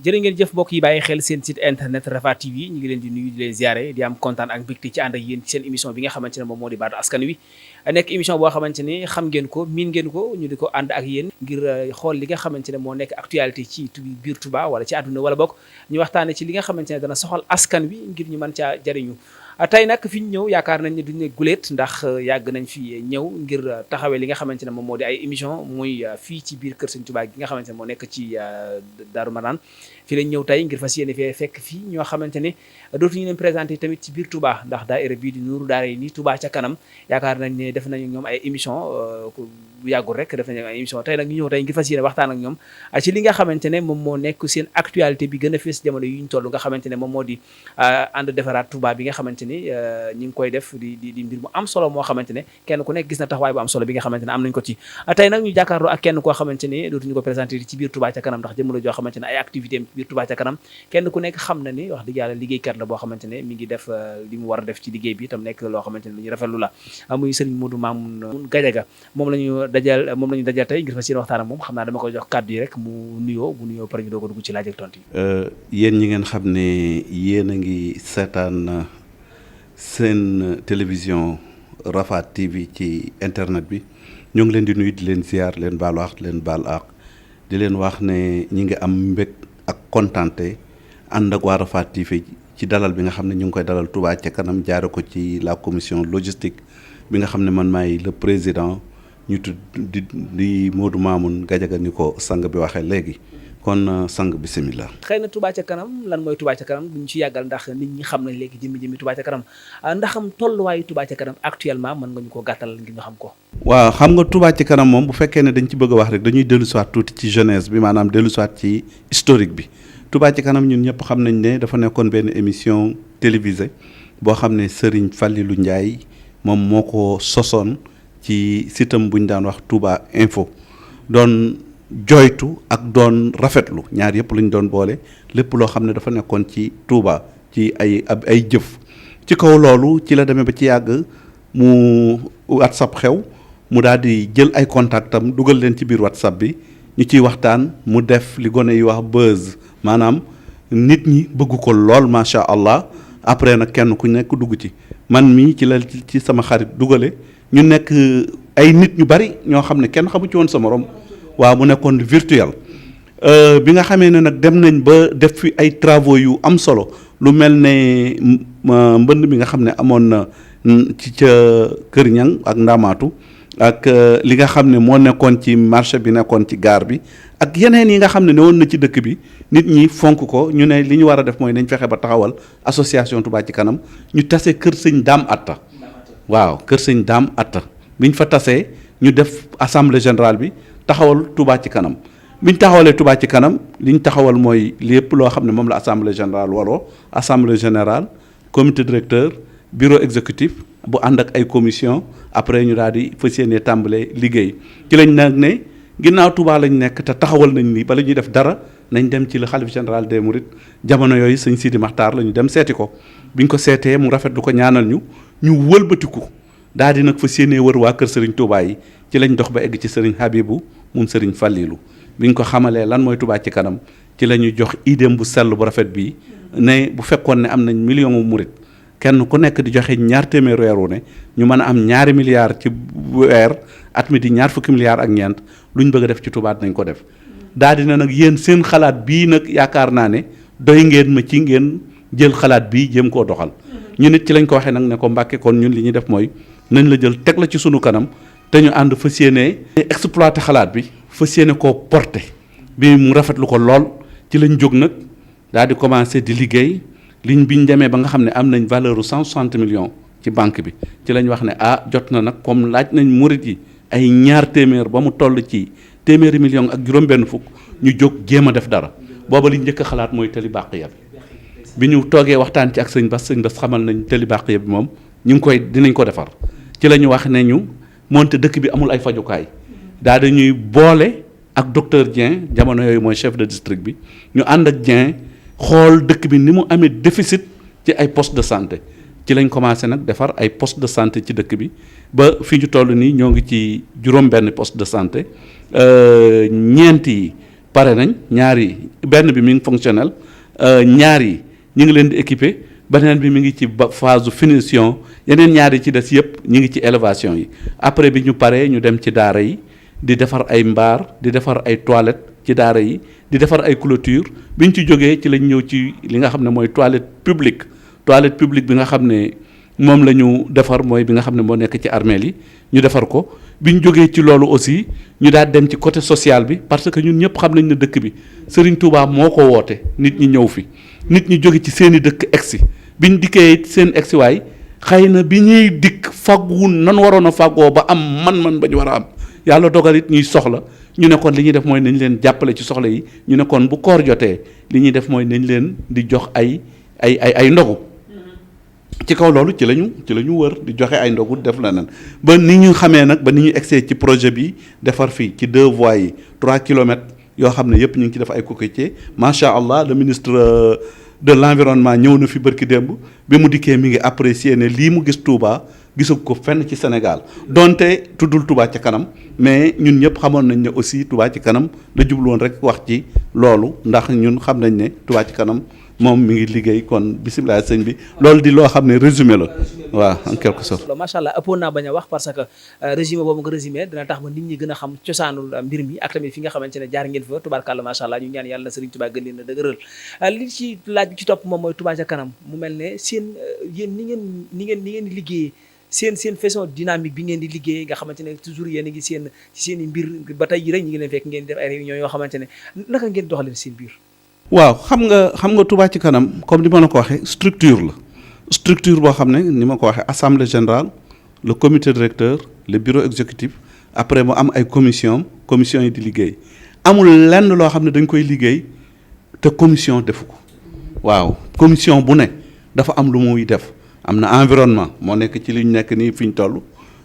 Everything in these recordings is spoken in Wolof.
jërë ngeen jëf mbokk yi bàyyi xel seen site internet Rafah TV ñu ngi leen di nuyu di leen ziare di am kontaan ak mbégte ci ànd ak yéen ci seen émission bi nga xamante ne moom moo di baatu askan wi nekk émission boo xamante ne xam ngeen ko miin ngeen ko ñu di ko ànd ak yéen ngir xool li nga xamante ne moo nekk actualité ci biir Touba wala ci àdduna wala bokk ñu waxtaane ci li nga xamante ne dana soxal askan wi ngir ñu mën caa jariñu tey nag fi ñu ñëw yaakaar nañ ne duñ ne guléet ndax yàgg nañ fi ñëw ngir taxawee li nga xamante ne moom moo di ay émission muy fii ci biir kër Sëñ Touba gi nga xamante ne moo nekk ci Daaru Manaan fii lañ ñëw tey ngir fas yéene fee fekk fii ñoo xamante ne dootuñu leen présenté tamit ci biir Touba ndax daayira bii di Nuuru Daarayni Touba ca kanam yaakaar nañ ne def nañu ñoom ay émission bu yàggul rek def nañu ay émission tey nag ñu ñëw tey ngir fas yéene waxtaan ak ñoom ci li nga xamante ne moom moo nekk seen actualité bi gën a fees jamono yu ñu toll nga xamante ne moom moo di ànd defaraat Touba bi nga xamante ni ñi ngi koy def di mbir mu am solo moo xamante ne kenn ku nekk gis na taxawaay bu am solo bi nga xamante ne am nañ ko ci tey nag ñu jàkkaarloo ak kenn koo xamante ne dootuñu ko présenté ci biir Touba ca kanam ndax jëmala joo xamante ne ay activité am ci biir Touba ca kanam kenn ku nekk xam na ni wax dëgg yàlla liggéeykat la boo xamante ne mi ngi def li mu war a def ci liggéey bi tam nekk loo xamante ne lu ñu rafetlu la muy Serigne Modou Mamoun Gadiaga moom la ñu dajal tey ngir fas yéene waxtaan ak moom xam naa dama koy jox kàddu yi rek mu nuyoo bu nuyoo pare ñu doog a dugg ci laaj ak tontu yi. yéen ñi ngeen xam ne yéen a ngi seetaan seen télévision Rafah TV ci internet bi ñoo ngi leen di nuyu di leen ziar leen baalu àq leen baal àq di leen wax ne ñi ngi am mbég ak kontante ànd ak waa Rafah TV ci dalal bi nga xam ne ñu ngi koy dalal Touba ca kanam jaare ko ci la commission logistique bi nga xam ne man maay le président ñu tudd di Modou Mamoun Gadiaga ni ko sang bi waxee léegi kon sang bisimilah. xëy na Touba ca kanam lan mooy Touba ca kanam duñ ci yàggal ndax nit ñi xam nañ léegi jëmmi Touba ca kanam ndax am tolluwaayu Touba ca kanam actuellement mën nga ñu ko gàttal ngir ñu xam ko. waaw xam nga Touba ca kanam moom bu fekkee ne dañ ci bëgg a wax rek dañuy dellu siwaat tuuti ci jeunesse bi maanaam dellu siwaat ci historique bi Touba ca kanam ñun ñëpp xam nañ ne dafa nekkoon benn émission télévisée boo xam ne Serigne Fallilou Ndiaye moom moo ko sosoon ci sitam bu ñu daan wax Touba Info doon joytu ak doon rafetlu ñaar yëpp lu ñu doon boole lépp loo xam ne dafa nekkoon ci Touba ci ay jëf ci kaw loolu ci la demee ba ci yàgg mu WhatsApp xew mu daal di jël ay contactam dugal leen ci biir WhatsApp bi ñu ciy waxtaan mu def li gone yi wax buzz maanaam nit ñi bëgg ko lool macha allah après nag kenn ku nekk dugg ci man mii ci la ci sama xarit dugale ñu nekk ay nit ñu bari ñoo xam ne kenn xamu ci woon sa morom waaw mu nekkoon virtuel bi nga xamee ne nag dem nañ ba def fi ay travaux yu am solo lu mel ne mbënd mi nga xam ne amoon na ci ca Kër Ñang ak Ndamaatu ak li nga xam ne moo nekkoon ci marché bi nekkoon ci gaar bi ak yeneen yi nga xam ne woon na ci dëkk bi nit ñi fonk ko ñu ne li ñu war a def mooy nañ fexe ba taxawal association Touba ci kanam ñu tase kër sëñ Daam Atta waaw kër sëñ Daam Atta biñ fa tasee ñu def assemblée générale bi taxawal Touba ci kanam biñ taxawalee Touba ci kanam liñ taxawal mooy lépp loo xam ne moom la assemblée générale waroo assemblée générale comité directeur bureau exécutif bu ànd ak ay commission après ñu daal di fas yéene tàmbale liggéey ci lañ nag ne ginnaaw Touba lañ nekk te taxawal nañ ni bala ñuy def dara nañ dem ci le xalif général des Mourides jamono yooyu sëñ Sidi Maxtaar la ñu dem seeti ko biñ ko seetee mu rafet lu ko ñaanal ñu wëlbatiku daal di nag fas yéene wër waa kër Serigne Touba yi ci lañ dox ba egg ci Serigne Habibou moom Serigne Fallilou biñ ko xamalee lan mooy Touba ci kanam ci la ñu jox idée bu sell bu rafet bii ne bu fekkoon ne am nañ million mu murit kenn ku nekk di joxe ñaar téeméer weer wu ne ñu mën a am ñaari milliards ci weer at mi di ñaar fukki milliards ak ñeent lu ñu bëgg a def ci Touba nañ ko def daal di na nag yéen seen xalaat bii nag yaakaar naa ne doy ngeen ma ci ngeen jël xalaat bii jëm koo doxal ñu nit ci lañ ko waxee nag ne ko Mbàkke kon ñun li ñuy def mooy nañ la jël teg la ci sunu kanam te ñu ànd fas yéene exploité xalaat bi fas yéene koo porté bi mu rafetlu ko lool ci lañ jóg nag daal di commencé di liggéey liñ biñ demee ba nga xam ne am nañ valeur u 160 millions ci banque bi ci lañ wax ne jot na nag comme laaj nañ murit yi ay ñaar téeméer ba mu toll ci téeméeri millions ak juróom-benn fukk ñu jóg jéem a def dara booba liñ njëkk a xalaat mooy tëli Baqiya bi ñu toogee waxtaan ci ak sëñ Bass xamal nañ tëli Baqiya bi moom ñu ngi koy dinañ ko defar ci la ñu wax ne ñu moonte dëkk bi amul ay fajukaay daal dañuy boole ak docteur Dieng jamono yooyu mooy chef de district bi ñu ànd ak Dieng xool dëkk bi ni mu amee déficit ci ay poste de santé ci lañ commencé nag defar ay poste de santé ci dëkk bi ba fi ñu toll nii ñoo ngi ci juróom-benn poste de santé ñeent yi pare nañ ñaar yi benn bi mi ngi fonctionnel ñaar yi ñu ngi leen di équiper beneen bi mi ngi ci phase finition yeneen ñaar yi ci des yëpp ñu ngi ci élévation yi après bi ñu paree ñu dem ci daara yi di defar ay mbaar di defar ay toilettes ci daara yi di defar ay clôture bi ñu ci jógee ci lañ ñëw ci li nga xam ne mooy toilette publique bi nga xam ne moom la ñu defar mooy bi nga xam ne moo nekk ci armeel yi ñu defar ko bi ñu jógee ci loolu aussi ñu daal dem ci côté social bi parce que ñun ñëpp xam nañ ne dëkk bi Serigne Touba moo ko woote nit ñi ñëw fi nit ñi jóge ci seeni dëkk egsi bi ñu dikkee seen egsi waay xëy na bi ñuy dikk fagguwun nan waroon a faggoo ba am man-man ba ñu war a am yàlla dogal it ñuy soxla ñu ne kon li ñuy def mooy nañ leen jàppale ci soxla yi ñu ne kon bu koor jotee li ñuy def mooy nañ leen di jox ay ndogu ci kaw loolu ci la ñu wër di joxe ay ndogu def leneen ba ni ñu xamee nag ba ni ñu egsee ci projet bi defar fii ci 2 voies yi 3 kilomètres yoo xam ne yëpp ñu ngi ci def ay cocotiers macha allah le ministre de l'environnement ñëw na fi bërki démb bi mu dikkee mi ngi apprécier ne lii mu gis Touba gisu ko fenn ci Sénégal donte tuddul Touba ci kanam mais ñun ñëpp xamoon nañ ne aussi Touba ci kanam la jubluwoon rek wax ci loolu ndax ñun xam nañ ne Touba ci kanam moom mi ngi liggéey kon bisimilah sëñ bi loolu di loo xam ne résumé la waaw en quelque sorte. macha allah ëppoon naa bañ a wax parce que résumé boobu nga résumé dina tax ba nit ñi gën a xam cosaanul mbir mi ak tamit fi nga xamante ne jaar ngeen fa tubaarkàlla macha allah ñu ñaan yàlla na Serigne Touba gën leen a dëgëral li ci laaj bi ci topp moom mooy Touba ca kanam mu mel ne seen yéen ni ngeen di liggéeyee seen façon dynamique bi ngeen di liggéey nga xamante ne toujours yéen a ngi seen i mbir ba tey rek ñi ngi leen fekk ngeen def ay réunion yoo xamante ne naka ngeen doxalee seen biir. waaw xam nga Touba ci kanam comme ni ma la ko waxee structure boo xam ne ni ma ko waxee assemblée générale le comité directeur le bureau exécutif après mu am ay commission yi di liggéey amul lenn loo xam ne dañ koy liggéey te commission defu ko waaw commission bu ne dafa am lu muy def am na environnement moo nekk ci li ñu nekk nii fi ñu toll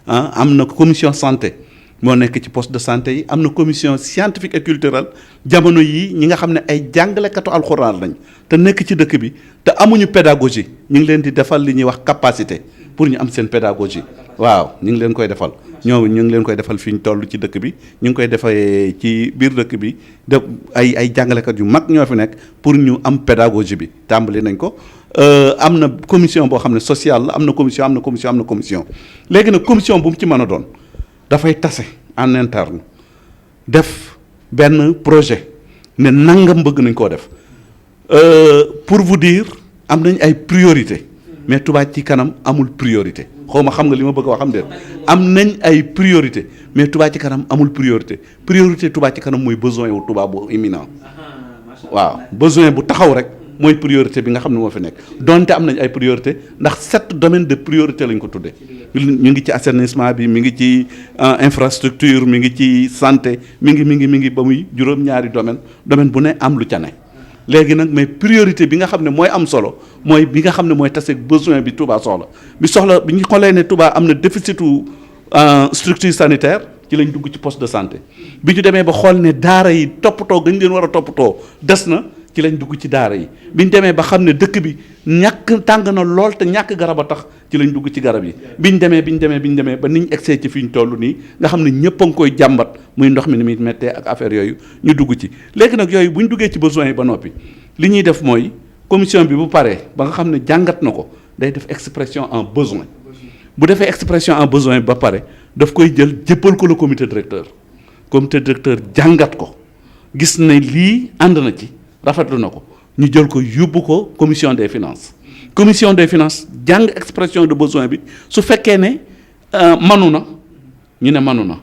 am na commission santé moo nekk ci poste de santé yi am na commission scientifique et culturelle jamono yii ñi nga xam ne ay jàngalekatu alxuraan lañ te nekk ci dëkk bi te amuñu pédagogie ñu ngi leen di defal li ñuy wax capacité pour ñu am seen pédagogie waaw ñu ngi leen koy defal ñu ngi leen koy defal fi ñu toll ci dëkk bi ñu ngi koy defee ci biir dëkk bi de ay jàngalekat yu mag ñoo fi nekk pour ñu am pédagogie bi tàmbali nañ ko am na commission boo xam ne sociale la am na commission léegi nag commission bu mu ci mën a doon dafay tase en interne def benn projet ne nangam bëgg nañ koo def pour vous dire am nañ ay priorité mais Touba ci kanam amul priorité xaw ma xam nga li ma bëgg a wax xam déet am nañ ay priorité mais Touba ci kanam amul priorité Touba ci kanam mooy besoin wu Touba bu imminent waaw besoin bu taxaw rek mooy priorité bi nga xam ne moo fi nekk donte am nañ ay priorité ndax 7 domaines de priorité lañ ko tuddee ñu ngi ci assainissement bi mi ngi ci infrastructure mi ngi ci santé mi ngi ba muy juróom-ñaari domaine bu ne am lu ca ne léegi nag mais priorité bi nga xam ne mooy am solo mooy bi nga xam ne mooy tase besoin bi Touba soxla bi ñu xoolee ne Touba am na déficitu structure sanitaire ci lañ dugg ci poste de santé bi ñu demee ba xool ne daara yi toppatoo gañ leen war a toppatoo des na ci lañ dugg ci daara yi bi ñu demee ba xam ne dëkk bi ñàkk tàng na lool te ñàkk garab a tax ci lañ dugg ci garab yi bi ñu demee ba niñ egsee ci fi ñu toll nii nga xam ne ñëpp a ngi koy jàmbat muy ndox mi ni muy méttee ak affaire yooyu ñu dugg ci léegi nag yooyu bu ñu duggee ci besoin yi ba noppi li ñuy def mooy commission bi bu paree ba nga xam ne jàngat na ko day def expression en besoin bu defee expression en besoin ba pare daf koy jël jébbal ko le comité directeur jàngat ko gis ne lii ànd na ci rafetlu na ko ñu jël ko yóbbu ko commission des finances jàng expression de besoin bi su fekkee ne manu na ñu ne manu na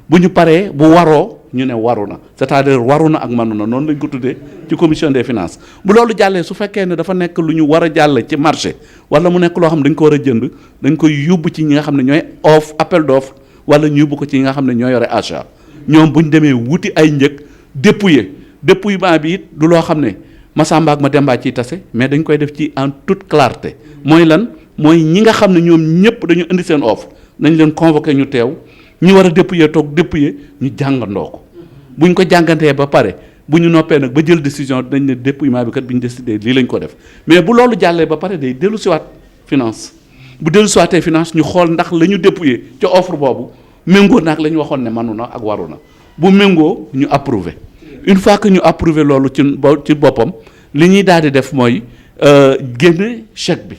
bu ñu paree bu waroo ñu ne waru na c'est-à-dire waru na ak manu na noonu lañ ko tuddee ci commission des finances bu loolu jàllee su fekkee ne dafa nekk lu ñu war a jàll ci marché wala mu nekk loo xam ne dañ ko war a jënd dañ koy yóbbu ci ñi nga xam ne ñooy appel d'offre wala ñu yóbbu ko ci ñi nga xam ne ñoo yore achat ñoom bu ñu demee wuti ay njëg dépouillement bi it du loo xam ne Masamba ak Mademba ciy tase mais dañ koy def ci en toute clarté mooy lan mooy ñi nga xam ne ñoom ñëpp dañu indi seen offre nañ leen convoqué ñu teew ñu war a dépouiller toog dépouiller ñu jàngandoo ko buñ ko jàngantee ba pare bu ñu noppee nag ba jël décision dinañ ne dépouillement bi kat bi ñu décidé lii lañ ko def mais bu loolu jàllee ba pare day dellu siwaat finance bu dellu siwaatee finance ñu xool ndax la ñu dépouiller ca offre boobu méngoo naag la ñu waxoon ne manu na ak waru na bu méngoo ñu approuvé une fois que ñu approuvé loolu ci boppam li ñuy daal di def mooy génne chèque bi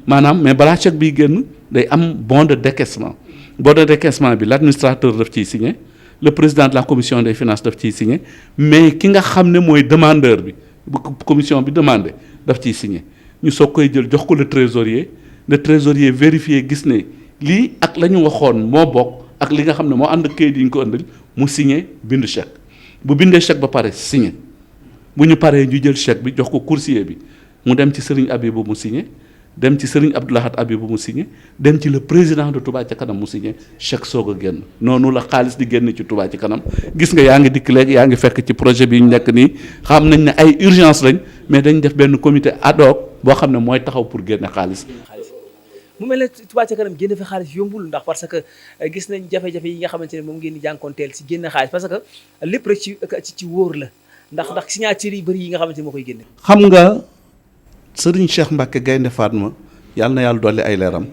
maanaam mais balaa chèque bi génn day am bon de décaissement bi l'administrateur daf ciy signé le président de la commission des finances daf ciy signé mais ki nga xam ne mooy demandeur bi bu commission bi demandé daf ciy signé ñu soog koy jël jox ko le trésorier vérifié gis ne lii ak la ñu waxoon moo bokk ak li nga xam ne moo ànd kayit yi ñu ko ëndal mu signé bind chèque bu bindee chèque ba pare signé bu ñu paree ñu jël chèque bi jox ko coursier bi mu dem ci Serigne Abibou mu signé dem ci Serigne Abdou Lahad Abibou mu signé dem ci le président de Touba ca kanam mu signé chèque soog a génn noonu la xaalis di génn ci Touba ci kanam gis nga yaa ngi dikk léegi yaa ngi fekk ci projet bi ñu nekk nii xam nañ ne ay urgence lañ mais dañ def benn comité ad hoc boo xam ne mooy taxaw pour génne xaalis. mu mel ne Touba ca kanam génn fi xaalis yombul ndax parce que gis nañ jafe-jafe yi nga xamante ne moom ngeen di jànkoonteel si génn xaalis parce que lépp rek ci wóor la ndax signature yi bëri yi nga xamante ne moo koy génne. xam nga Serigne Cheikh Mbacke Gaynde Fatma yàlla na yàlla dolli ay leeram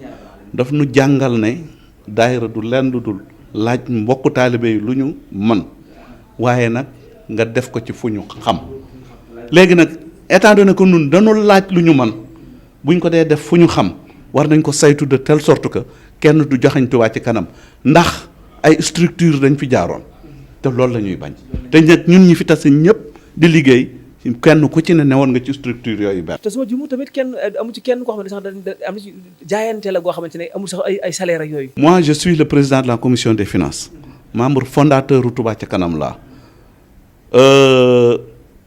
daf nu jàngal ne daayira du lenn du dul laaj mbokku taalibe yi lu ñu mën waaye nag nga def ko ci fu ñu xam léegi nag étant donné que nun dañu laaj lu ñu mën buñ ko dee def fu ñu xam war nañ ko saytu de telle sorte que kenn du joxañ Touba ci kanam ndax ay structure dañ fi jaaroon te loolu la ñuy bañ te nag ñun ñi fi tase ñëpp di liggéey kenn ku ci ne newoon nga ci structure yooyu benn. te suma jumu tamit kenn amu ci kenn koo xam ne sax am na ci jaayante la goo xamante ne amul sax ay salaire ak yooyu. moi je suis le président de la commission des finances membre fondateur u Touba ca kanam laa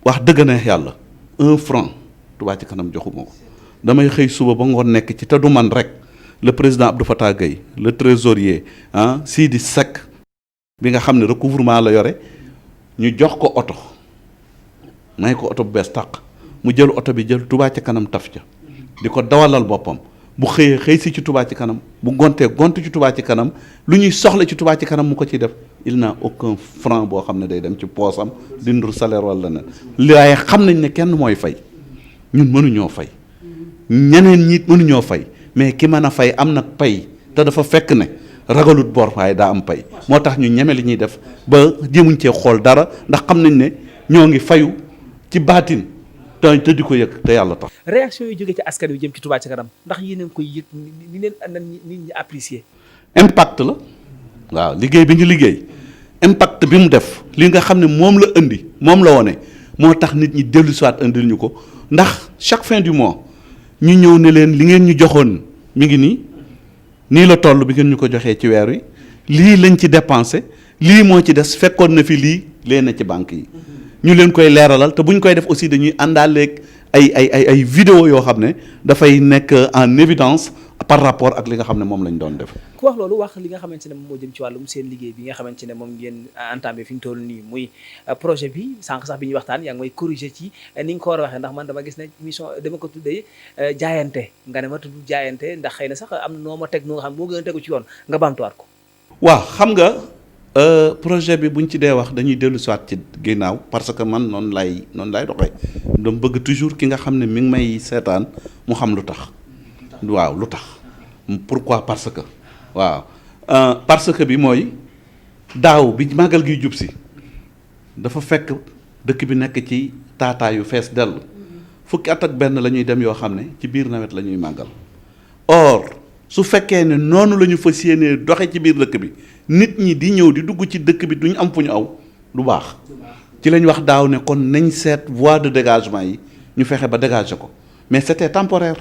wax dëgg neex yàlla 1 franc Touba ca kanam joxuma ko damay xëy suba ba ngoon nekk ci te du man rek le président Abdou Fatah Gueye le trésorier Sidi Seck bi nga xam ne recouvrement la yore ñu jox ko oto may ko oto bu bees tàq mu jël oto bi jël Touba ca kanam taf ca di ko dawalal boppam bu xëyee xëy si ci Touba ci kanam bu gontee gont ci Touba ci kanam lu ñuy soxla ci Touba ci kanam mu ko ciy def il n'a aucun franc boo xam ne day dem ci poosam dindur salaire wala leneen waaye xam nañ ne kenn mooy fay ñun mënuñoo fay ñeneen ñi mënuñoo fay mais ki mën a fay am nag pay te dafa fekk ne ragalut bor waaye daa am pay moo tax ñu ñeme li ñuy def ba jéemuñ cee xool dara ndax xam nañ ne ñoo ngi fayu ci baatin te di ko yëg te yàlla tax. réaction yi jógee ci askan wi jëm ci Touba ca kanam ndax yéen a ngi koy yëg ni leen nit ñi apprécier. impact la waaw liggéey bi ñu liggéey impact bi mu def li nga xam ne moom la indi moom la wone moo tax nit ñi dellu soit indil ñu ko ndax chaque fin du mois ñu ñëw ne leen li ngeen ñu joxoon mi ngi nii la toll bi ngeen ñu ko joxee ci weer wi lii lañ ci dépensé lii moo ci des fekkoon na fi lii lee na ci banque yi. ñu leen koy leeralal te bu ñu koy def aussi dañuy àndaaleeg ay vidéo yoo xam ne dafay nekk en évidence par rapport ak li nga xam ne moom lañ doon def. ku wax loolu wax li nga xamante ne moom moo jëm ci wàllum seen liggéey bi nga xamante ne moom ngeen entamé fi ñu toll nii muy projet bi sànq sax bi ñuy waxtaan yaa ngi may corriger ci ni nga ko war a waxee ndax man dama gis ne mission dama ko tuddee jaayante nga ne ma tudd jaayante ndax xëy na sax am na noo ma teg noo nga xam moo gën a tegu ci yoon nga baamtuwaat ko. waaw xam nga. projet bi buñ ci dee wax dañuy dellu soit ci ginnaaw parce que man noonu lay doxee dama bëgg toujours ki nga xam ne mi ngi may seetaan mu xam lu tax waaw lu tax pourquoi parce que waaw parce que bi mooy daaw bi màggal gi jub si dafa fekk dëkk bi nekk ci taataayu fees dell fukki at ak benn la ñuy dem yoo xam ne ci biir nawet la ñuy màggal or su fekkee ne noonu la ñu fas yéenee doxe ci biir dëkk bi nit ñi di ñëw di dugg ci dëkk bi duñ am fu ñu aw du baax ci lañ wax daaw ne kon nañ seet voie de dégagement yi ñu fexe ba dégager ko mais c'était temporaire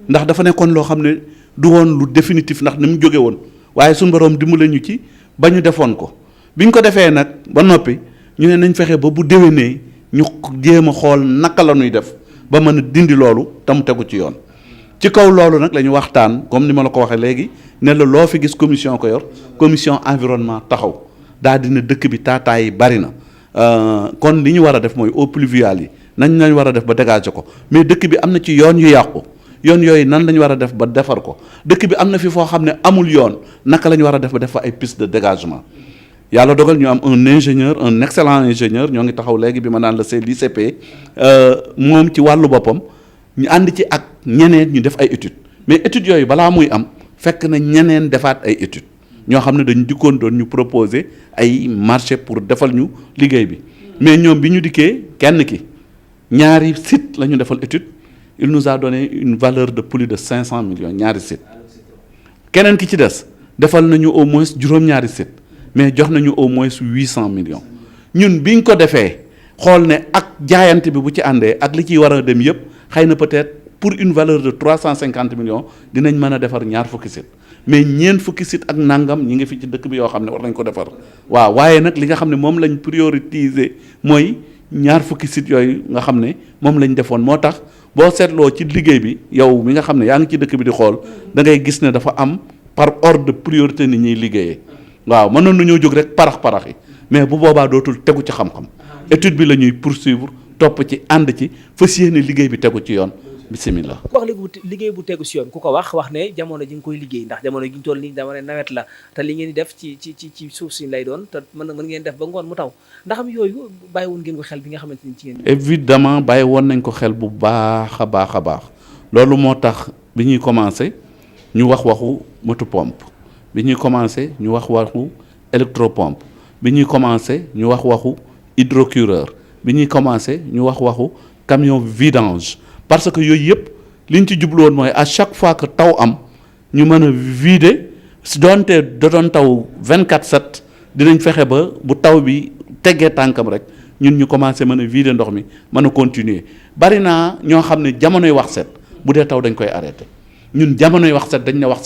ndax dafa nekkoon loo xam ne du woon lu définitif ndax ni mu jóge woon waaye suñu borom dimbale ñu ci ba ñu defoon ko biñ ko defee nag ba noppi ñu ne nañ fexe ba bu déwénee ñu jéem a xool naka la ñuy def ba mën a dindi loolu te mu tegu ci yoon ci kaw loolu nag la ñu waxtaan comme ni ma la ko waxee léegi ne la loo fi gis commission ko yor commission environnement taxaw daal dina dëkk bi taataay yi bari na kon li ñu war a def mooy eaux pluviales yi nañ war a def ba dégager ko mais dëkk bi am na ci yoon yu yàqu yoon yooyu nan la ñu war a def ba defar ko dëkk bi am na fi foo xam ne amul yoon naka la ñu war a def ba def fa ay piste de dégagement yàlla dogal ñu am un ingénieur un excellent ingénieur ñoo ngi taxaw léegi bi ma naan la c'est l'ICP moom ci wàllu boppam ñu ànd ci ak ñeneen ñu def ay études mais études yooyu balaa muy am fekk na ñeneen defaat ay études ñoo xam ne dañu dikkoon doon ñu proposer ay marché pour defal ñu liggéey bi mais ñoom bi ñu dikkee kenn ki ñaari site la ñu defal étude il nous a donné une valeur de plus de 500 millions ñaari site keneen ki ci des defal nañu au moins juróom-ñaari site mais jox nañu au moins 800 millions ñun biñ ko defee xool ne ak jaayante bi bu ci àndee ak li ciy war a dem yëpp xëy na peut-être pour une valeur de 350 millions dinañ mën a defar ñaar fukki site mais ñeent fukki site ak nangam ñi ngi fi ci dëkk bi yoo xam ne war nañ ko defar waaw waaye nag li nga xam ne moom lañ prioriser mooy ñaar fukki site yooyu nga xam ne moom lañ defoon moo tax boo seetloo ci liggéey bi yow mi nga xam ne yaa ngi ci dëkk bi di xool da ngay gis ne dafa am par ordre de priorité ni ñuy liggéeyee waaw mënoon nañoo jóg rek parax yi mais bu boobaa dootul tegu ci xam-xam étude bi la ñuy poursuivre topp ci ànd ci fas yéene liggéey bi tegu ci yoon bisimilah. wax liggéey bu tegu si yoon ku ko wax ne jamono ji nga koy liggéey ndax jamono ji ñu toll nii jamono nawet la te li ngeen di def ci suuf si lay doon te mën ngeen def ba ngoon mu taw ndax am yooyu bàyyi woon ngeen ko xel bi nga xamante ni ci ngeen. évidemment bàyyi woon nañ ko xel bu baax a baax loolu moo tax bi ñuy commencé ñu wax waxu moto pompe bi ñuy commencé ñu wax waxu électropompe bi ñuy commencé ñu wax waxu hydrocureur bi ñuy commencé ñu wax waxu camion vidange parce que yooyu yëpp liñ ci jublu woon mooy à chaque fois que taw am ñu mën a vider si doonte da doon taw 24/7 dinañ fexe ba bu taw bi teggee tànkam rek ñun ñu commencé mën a vider ndox mi mën a continuer bari naa ñoo xam ne jamonoy wax set bu dee taw dañ koy arrêté ñun jamonoy wax set dañ ne wax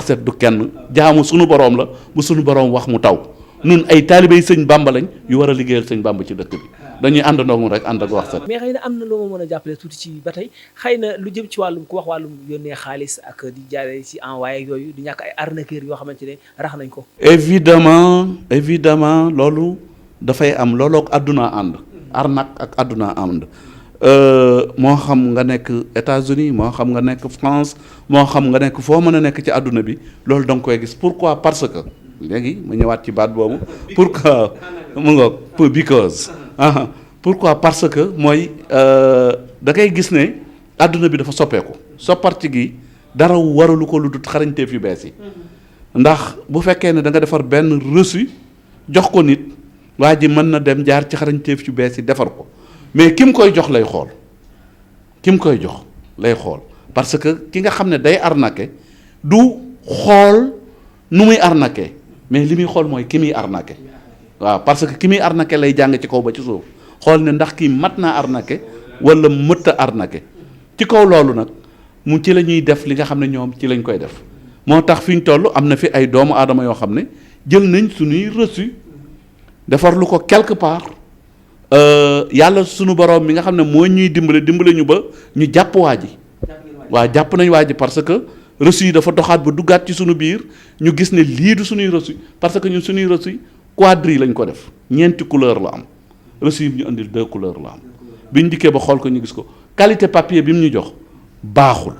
set du kenn jaamu sunu boroom la bu sunu boroom wax mu taw ñun ay taalibey sëñ Bàmba lañ yu war a liggéeyal sëñ Bàmba ci dëkk bi dañuy àndandoo mu rek ànd ak wax set. mais xëy na am na loo ma mën a jàppale tuuti ci ba tey xëy na lu jëm ci wàllum ku wax wàllum yónnee xaalis ak di jaaree ci envoyé yooyu di ñàkk ay arnaqueur yoo xamante ne rax nañ ko. évidemment loolu dafay am looloo ak àdduna ànd. arnaque ak àdduna ànd moo xam nga nekk États-Unis moo xam nga nekk France moo xam nga nekk foo mën a nekk ci àdduna bi loolu da nga koy gis pourquoi parce que léegi ma ñëwaat ci baat boobu pourquoi mu ngoog because pourquoi parce que mooy da ngay gis ne àdduna bi dafa soppeeku sopparti gi dara waralu ko lu dut xarañteef yu bees yi ndax bu fekkee ne da nga defar benn reçu jox ko nit waa ji mën na dem jaar ci xarañteef yu bees yi defar ko mais ki mu koy jox lay xool parce que ki nga xam ne day arnaqué du xool nu muy arnaqué mais li muy xool mooy ki muy arnaqué waaw parce que ki muy arnaqué lay jàng ci kaw ba ci suuf xool ne ndax kii mat naa arnaqué wala mëtt a arnaqué ci kaw loolu nag mu ci la ñuy def li nga xam ne ñoom ci lañ koy def moo tax fi ñu toll am na fi ay doomu aadama yoo xam ne jël nañ suñuy reçu defar lu ko quelque part yàlla sunu borom mi nga xam ne moo ñuy dimbale ñu ba ñu jàpp waa ji waaw jàpp nañ waa ji parce que reçu yi dafa doxaat ba duggaat ci sunu biir ñu gis ne lii du suñuy reçu parce que ñun suñuy reçu quadrille lañ ko def ñeenti couleur la am reçu yi ñu indil 2 couleurs la am biñ dikkee ba xool ko ñu gis ko qualité papier bi mu ñu jox baaxul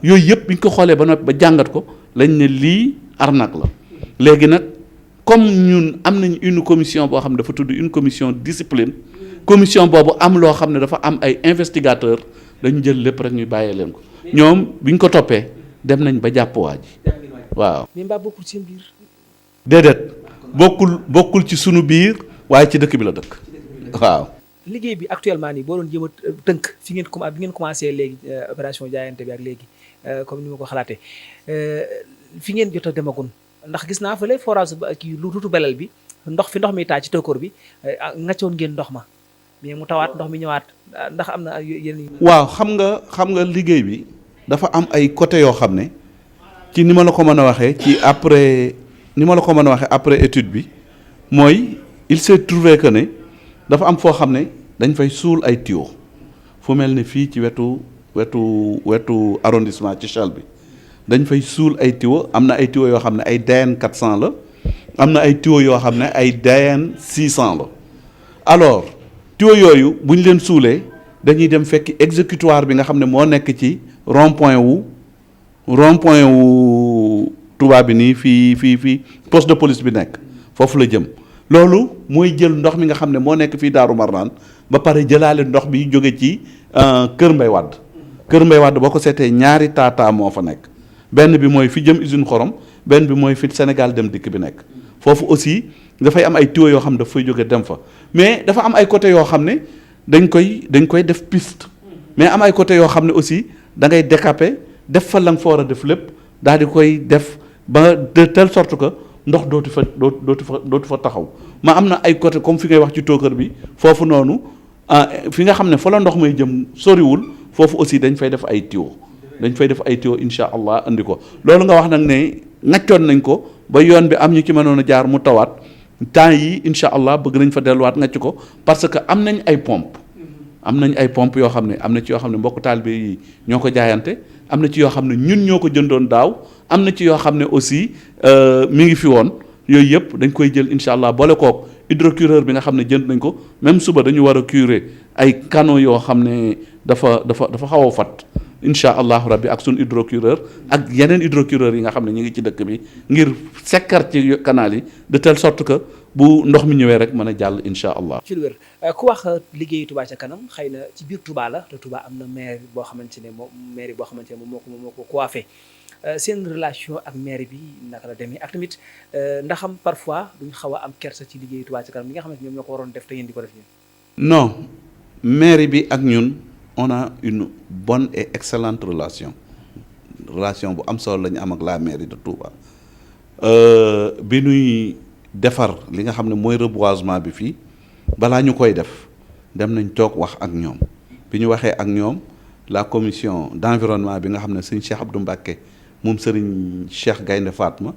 yooyu yëpp biñ ko xoolee ba noppi ba jàngat ko lañ ne lii arnaque la léegi nag comme ñun am nañ une commission boo xam ne dafa tudd une commission discipline commission boobu am loo xam ne dafa am ay investigateur dañu jël lépp rek ñu bàyyee leen ko ñoom biñ ko toppee dem nañ ba jàpp waa ji waaw. mais mbaa bokkul ci biir. déedéet bokkul ci sunu biir waaye ci dëkk bi la dëkk waaw. liggéey bi actuellement nii boo doon jéem a tënk bi ngeen commencé léegi opération jaayante bi ak léegi comme ni ma ko xalaatee fi ngeen jot a demagun ndax gis naa fële forage ba kii lu tuutu belal bi ndox mi taa ci tokkoor bi ngaccoon ngeen ndox ma mais mu tawaat ndox mi ñëwaat ndax am na yenn. waaw xam nga liggéey bi dafa am ay côté yoo xam ne ci ni ma la ko mën a waxee après étude bi mooy il s'est trouvé que ne dafa am foo xam ne dañ fay suul ay tuyaux fu mel ne fii ci wetu arrondissement ci Chal bi dañ fay suul ay tuyaux am na ay tuyaux yoo xam ne ay DN 400 la am na ay tuyaux yoo xam ne ay DN 600 la alors tuyaux yooyu bu ñu leen suulee dañuy dem fekki exécutoire bi nga xam ne moo nekk ci rond point wu Touba bi nii fii poste de police bi nekk foofu la jëm loolu mooy jël ndox mi nga xam ne moo nekk fii Daaru Marnaan ba pare jëlaale ndox bi jóge ci Kër Mbay Wàdd boo ko seetee ñaari taataa moo fa nekk benn bi mooy fi jëm usine xorom benn bi mooy fi Sénégal dem dikk bi nekk foofu aussi dafay am ay tuyaux yoo xam ne daf fay jóge dem fa mais dafa am ay côté yoo xam ne dañ koy def piste mais am ay côté yoo xam ne aussi da ngay décaper def fa la nga fa war a def lépp daal di koy def ba de telle sorte que ndox dootu fa taxaw ma am na ay côté comme fi ngay wax ci tookër bi foofu noonu fi nga xam ne fa la ndox may jëm soriwul foofu aussi dañ fay def ay tuyaux incha allah andi ko loolu nga wax nag ne ngaccoon nañ ko ba yoon bi am ñu ci mënoon a jaar mu tawaat temps yi incha allah bëgg nañ fa delluwaat ngacc ko parce que am nañ ay pompe yoo xam ne am na ci yoo xam ne mbokk taalibe yi ñoo ko jaayante am na ci yoo xam ne ñun ñoo ko jëndoon daaw am na ci yoo xam ne aussi mi ngi fi woon yooyu yëpp dañ koy jël incha allah boole kook hydrocureur bi nga xam ne jënd nañ ko même suba dañu war a curer ay canaux yoo xam ne dafa xaw a fat incha allahu rabbi ak suñ hydrocureur ak yeneen hydrocureur yi nga xam ne ñu ngi ci dëkk bi ngir sekkar ci canal yi de telle sorte que bu ndox mi ñëwee rek mën a jàll incha allah. ci lu wér ku wax liggéeyu Touba ca kanam xëy na ci biir Touba la te Touba am na maire boo xamante ne moom moo ko coiffé seen relation ak maire bi naka la demee ak tamit ndaxam parfois duñ xaw a am kersa ci liggéeyu Touba ca kanam li nga xamante ne ñoom ñoo ko waroon def te yéen di ko def ñun. non maire bi ak ñun on a une bonne et excellente relation bu am solo la ñu am ak la mairie de Touba bi ñuy defar li nga xam ne mooy reboisement bi fii balaa ñu koy def dem nañ toog wax ak ñoom bi ñu waxee ak ñoom la commission d'environnement bi nga xam ne sëñ Cheikh Abdou Mbacké moom sëriñ Cheikh Gaynde Fatma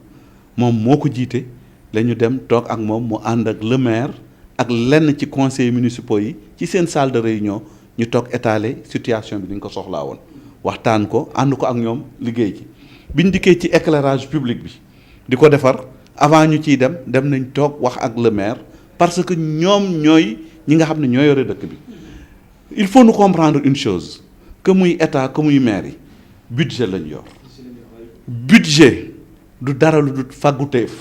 moom moo ko jiite la ñu dem toog ak moom mu ànd ak le maire ak lenn ci conseillers municipaux yi ci seen salle de réunion ñu toog étaler situation bi ni ñu ko soxlaa woon waxtaan ko ànd ko ak ñoom liggéey ci biñ dikkee ci éclairage public bi di ko defar avant ñu ciy dem nañ toog wax ak le maire parce que ñoom ñooy ñi nga xam ne ñoo yore dëkk bi il faut nous comprendre une chose que muy état que muy maire yi budget lañ yor budget du dara lu du fàgguteef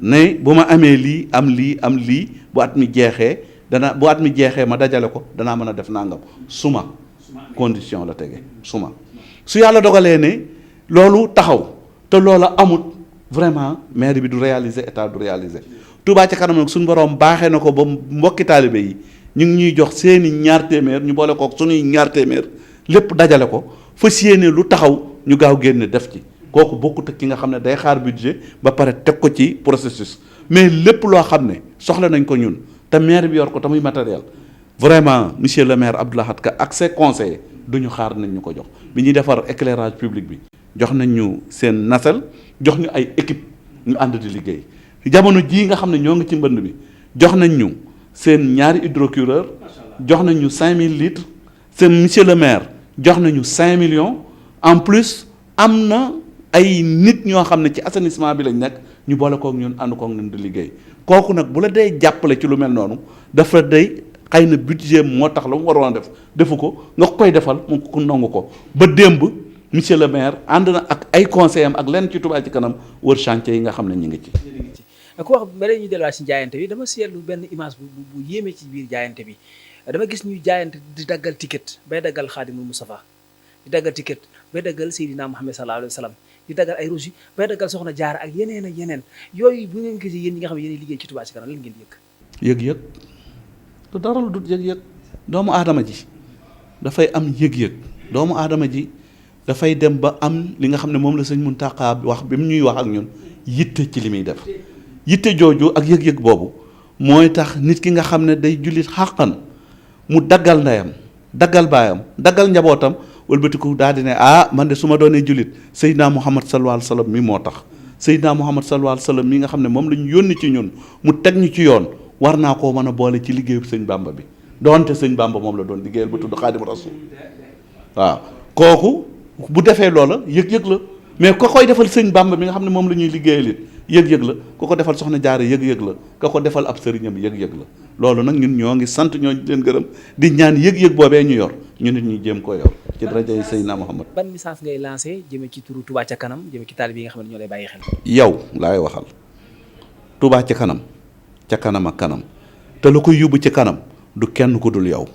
ne bu ma amee lii am lii bu at mi jeexee ma dajale ko danaa mën a def nangam suma condition la tege suma su yàlla dogalee ne loolu taxaw te loola amut vraiment maire bi du réaliser état du réaliser Touba ca kanam nag suñu borom baaxee na ko ba mbokki taalibe yi ñu ngi ñuy jox seeni ñaar téeméer ñu boole kook suñuy ñaar téeméer lépp dajale ko fas yéene lu taxaw ñu gaaw génne def ci kooku bokkut ak ki nga xam ne day xaar budget ba pare teg ko ci processus mais lépp loo xam ne soxla nañ ko ñun te maire bi yor ko tamuy matériel vraiment monsieur le maire Abdou Lahad Ka ak ses conseillers duñu xaar nañ ñu ko jox bi ñuy defar éclairage public bi jox nañ ñu seen nasal jox ñu ay équipe ñu ànd di liggéey jamono jii nga xam ne ñoo ngi ci mbënd bi jox nañ ñu seen ñaari hydrocureur jox nañ ñu 5000 litres seen monsieur le maire jox nañu 5 millions en plus am na ay nit ñoo xam ne ci assainissement bi lañ nekk ñu boole kook ñun ànd kook ñun di liggéey kooku nag bu la dee jàppale ci lu mel noonu dafa day xëy na budget moo tax la mu waroon a defu ko nga koy defal mu ko nangu ko ba démb monsieur le maire ànd na ak ay conseillers am ak lenn ci Touba ci kanam wër chantier yi nga xam ne ñu ngi ci. ku wax ba léegi ñu delluwaat ci jaayante bi dama seetlu benn image bu yéeme ci biir jaayante bi dama gis ñuy jaayante di daggal ticket bay daggal Xaadimul Mustafa di daggal ticket bay daggal Seydina Muhammad sallallahu alayhi wa sallam di daggal ay rouge bay daggal Soxna Jaara ak yeneen ak yeneen yooyu bu ngeen gisee yéen ñi nga xam ne yéen liggéey ci Touba ci kanam lan ngeen di yëg. yëg-yëg du dara lu dul yëg-yëg doomu aadama ji dafay am yëg-yëg doomu aadama ji dafay dem ba am li nga xam ne moom la sëñ Muntaxa wax bi mu ñuy wax ak ñun yitte ci li muy def yitte jooju ak yëg-yëg boobu mooy tax nit ki nga xam ne day jullit xàqan mu daggal ndeyam daggal baayam daggal njabootam wëlbatiku daal di ne man de su ma doonee jullit Seydina Muhammad sallallahu alayhi wa sallam mi moo tax Seydina Muhammad sallallahu alayhi wa sallam mi nga xam ne moom la ñu yónni ci ñun mu teg ñu ci yoon war naa koo mën a boole ci liggéeyu sëñ Bamba bi doonte sëñ Bamba moom la doon liggéeyal ba tudd Xaadimu Rasuul waaw kooku bu defee loola yëg-yëg la mais ko koy defal sëñ Bamba mi nga xam ne moom la ñuy liggéeyal it yëg-yëg la ku ko defal Soxna Jaara yëg-yëg la ka ko defal ab sëriñam yëg-yëg la loolu nag ñun ñoo ngi sant ñoo leen gërëm di ñaan yëg-yëg boobee ñu yor ñu nit ñu jéem ko yor ci darajay Seydina Muhammad. ban message ngay lancé jëme ci turu Touba ca kanam jëme ci taalibe yi nga xam ne ñoo lay bàyyi xel. yow laay waxal Touba ca kanam ca kanam ak kanam te la koy yóbbu ci kanam du kenn ku dul yow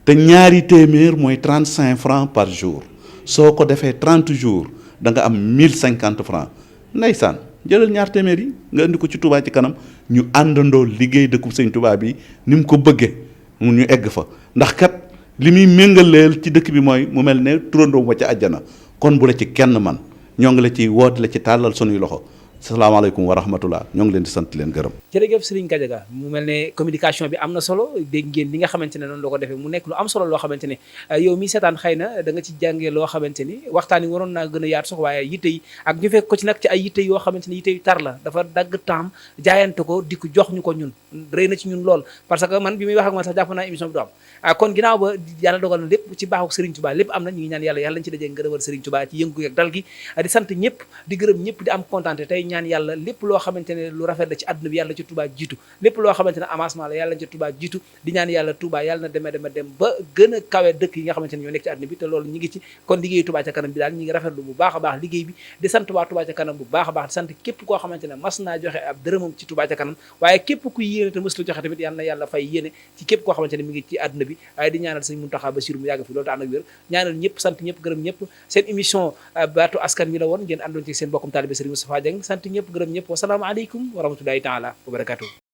te ñaari téeméer mooy 35 francs par jour soo ko defee 30 jours da nga am 1050 francs ndeysaan jëlal ñaar téeméer yi nga indi ko ci Touba ci kanam ñu àndandoo liggéey dëkku sëñ Touba bi ni mu ko bëggee mu ñu egg fa ndax kat li muy méngaleel ci dëkk bi mooy mu mel ne turandoo ma ca àjjana kon bu la ci kenn man ñoo ngi la ciy woote la ci tàllal sunuy loxo salaamaaleykum wa rahmatullah ñoo ngi leen di sant leen gërëm. jërëjëf Serigne Gadiaga mu mel ne communication bi am na solo dégg ngeen li nga xamante ne noonu la ko defee mu nekk lu am solo loo xamante ne yow mi seetaan xëy na da nga ci jàngee loo xamante ni waxtaan yi waroon naa gën a yaatu sax waaye yitte yi ak ñu fekk ko ci nag ci ay yitte yoo xamante ne yitte yu tar la dafa dagg temps jaayante ko di ko jox ñu ko ñun rëy na ci ñun lool parce que man bi muy wax ak man sax jàpp naa émission bi du am kon ginnaaw ba yàlla dogal na lépp ci baaxu Serigne Touba lépp am na ñu ngi ñaan yàlla yàlla nañ ci dajee ngërëmal Serigne Touba ci yëngu ak dal gi di sant ñëpp di gërëm ñëpp di am kontaante tey ñaan yàlla lépp loo xamante ne lu rafet la ci àdduna bi yàlla ci Touba jiitu lépp loo xamante ne avancement la yàlla ci Touba jiitu di ñaan yàlla Touba yàlla na dem ba gën a kawe dëkk yi nga xamante ne ñoo nekk ci àdduna bi te loolu ñi ngi ci kon liggéeyu Touba ca kanam bi daal ñi ngi rafetlu bu baax a baax liggéey bi di sant waa Touba ca kanam bu baax a baax di sant képp koo xamante ne mas naa joxe ab dërëmam ci Touba ca kanam waaye képp ku yéene te mës la joxe tamit yàlla na yàlla fay yéene ci képp koo xamante ne mi ngi ci àdduna bi waaye di ñaanal sëñ Mountakha Bassirou mu yàgg fi loolu te ànd ak wér ñaanal ñëpp sant ñëpp gërëm ñëpp seen émission baatu askan wi la woon ngeen àndoon ci seen bokkum taalibe Serigne Moustapha Dieng sant ñëpp gërëm ñëpp wasalaamaaleykum wa rahmatullahi taala wa barakatuh